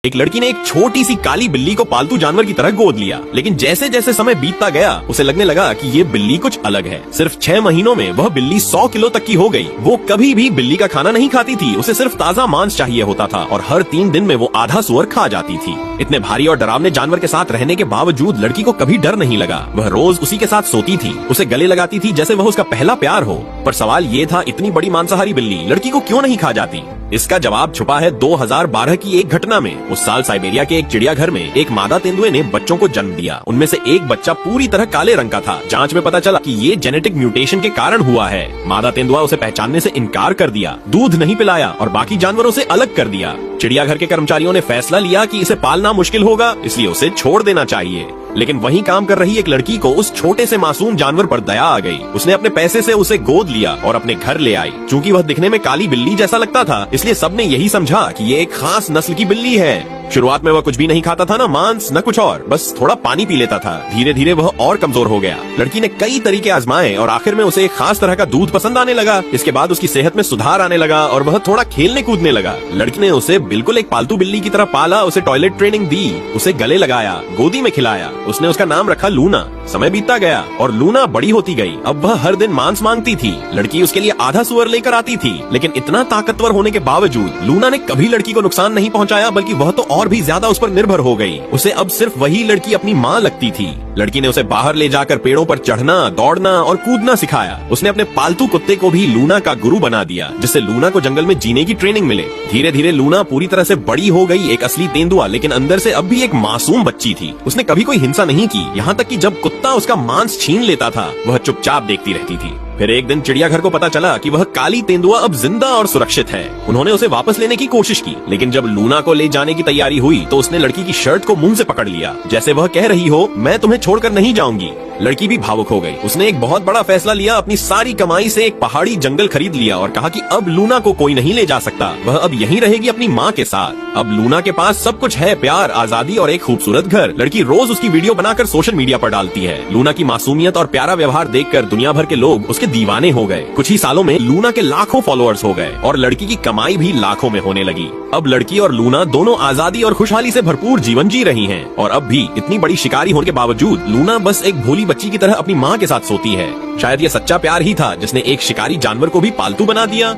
एक लड़की ने एक छोटी सी काली बिल्ली को पालतू जानवर की तरह गोद लिया, लेकिन जैसे जैसे समय बीतता गया उसे लगने लगा कि ये बिल्ली कुछ अलग है। सिर्फ 6 महीनों में वह बिल्ली 100 किलो तक की हो गई। वो कभी भी बिल्ली का खाना नहीं खाती थी, उसे सिर्फ ताज़ा मांस चाहिए होता था और हर 3 दिन में वो आधा सुअर खा जाती थी। इतने भारी और डरावने जानवर के साथ रहने के बावजूद लड़की को कभी डर नहीं लगा। वह रोज उसी के साथ सोती थी, उसे गले लगाती थी जैसे वह उसका पहला प्यार हो। पर सवाल ये था, इतनी बड़ी मांसाहारी बिल्ली लड़की को क्यों नहीं खा जाती? इसका जवाब छुपा है 2012 की एक घटना में। उस साल साइबेरिया के एक चिड़ियाघर में एक मादा तेंदुए ने बच्चों को जन्म दिया। उनमें से एक बच्चा पूरी तरह काले रंग का था। जांच में पता चला कि ये जेनेटिक म्यूटेशन के कारण हुआ है। मादा तेंदुआ उसे पहचानने से इनकार कर दिया, दूध नहीं पिलाया और बाकी जानवरों से अलग कर दिया। चिड़ियाघर के कर्मचारियों ने फैसला लिया कि इसे पालना मुश्किल होगा, इसलिए उसे छोड़ देना चाहिए। लेकिन वहीं काम कर रही एक लड़की को उस छोटे से मासूम जानवर पर दया आ गई। उसने अपने पैसे से उसे गोद लिया और अपने घर ले आई। चूंकि वह दिखने में काली बिल्ली जैसा लगता था, इसलिए सबने यही समझा कि ये एक खास नस्ल की बिल्ली है। शुरुआत में वह कुछ भी नहीं खाता था, ना मांस न कुछ और, बस थोड़ा पानी पी लेता था। धीरे धीरे वह और कमजोर हो गया। लड़की ने कई तरीके आजमाए और आखिर में उसे एक खास तरह का दूध पसंद आने लगा। इसके बाद उसकी सेहत में सुधार आने लगा और वह थोड़ा खेलने कूदने लगा। लड़की ने उसे बिल्कुल एक पालतू बिल्ली की तरह पाला, उसे टॉयलेट ट्रेनिंग दी, उसे गले लगाया, गोदी में खिलाया। उसने उसका नाम रखा लूना। समय बीतता गया और लूना बड़ी होती गई। अब वह हर दिन मांस मांगती थी। लड़की उसके लिए आधा सुअर लेकर आती थी, लेकिन इतना ताकतवर होने के बावजूद लूना ने कभी लड़की को नुकसान नहीं पहुंचाया, बल्कि वह तो और भी ज्यादा उस पर निर्भर हो गई। उसे अब सिर्फ वही लड़की अपनी माँ लगती थी। लड़की ने उसे बाहर ले जाकर पेड़ों पर चढ़ना, दौड़ना और कूदना सिखाया। उसने अपने पालतू कुत्ते को भी लूना का गुरु बना दिया, जिससे लूना को जंगल में जीने की ट्रेनिंग मिले। धीरे धीरे लूना पूरी तरह से बड़ी हो गई, एक असली तेंदुआ, लेकिन अंदर से अब भी एक मासूम बच्ची थी। उसने कभी कोई हिंसा नहीं की, यहाँ तक कि जब कुत्ता उसका मांस छीन लेता था, वह चुपचाप देखती रहती थी। फिर एक दिन चिड़ियाघर को पता चला कि वह काली तेंदुआ अब जिंदा और सुरक्षित है। उन्होंने उसे वापस लेने की कोशिश की, लेकिन जब लूना को ले जाने की तैयारी हुई तो उसने लड़की की शर्ट को मुंह से पकड़ लिया, जैसे वह कह रही हो, मैं तुम्हें छोड़कर नहीं जाऊंगी। लड़की भी भावुक हो गई। उसने एक बहुत बड़ा फैसला लिया, अपनी सारी कमाई से एक पहाड़ी जंगल खरीद लिया और कहा कि अब लूना को कोई नहीं ले जा सकता, वह अब यहीं रहेगी अपनी माँ के साथ। अब लूना के पास सब कुछ है, प्यार, आजादी और एक खूबसूरत घर। लड़की रोज उसकी वीडियो बनाकर सोशल मीडिया पर डालती है। लूना की मासूमियत और प्यारा व्यवहार देखकर दुनिया भर के लोग उसके दीवाने हो गए। कुछ ही सालों में लूना के लाखों फॉलोअर्स हो गए और लड़की की कमाई भी लाखों में होने लगी। अब लड़की और लूना दोनों आजादी और खुशहाली से भरपूर जीवन जी रही हैं। और अब भी इतनी बड़ी शिकारी होने के बावजूद लूना बस एक भोली बच्ची की तरह अपनी माँ के साथ सोती है। शायद ये सच्चा प्यार ही था जिसने एक शिकारी जानवर को भी पालतू बना दिया।